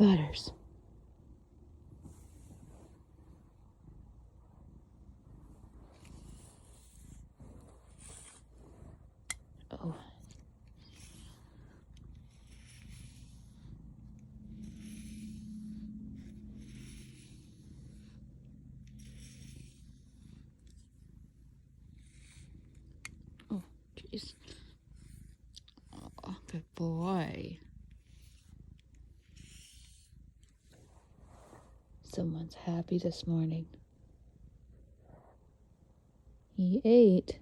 Butters. Oh. Oh, jeez. Oh, good boy. Someone's happy this morning. He ate.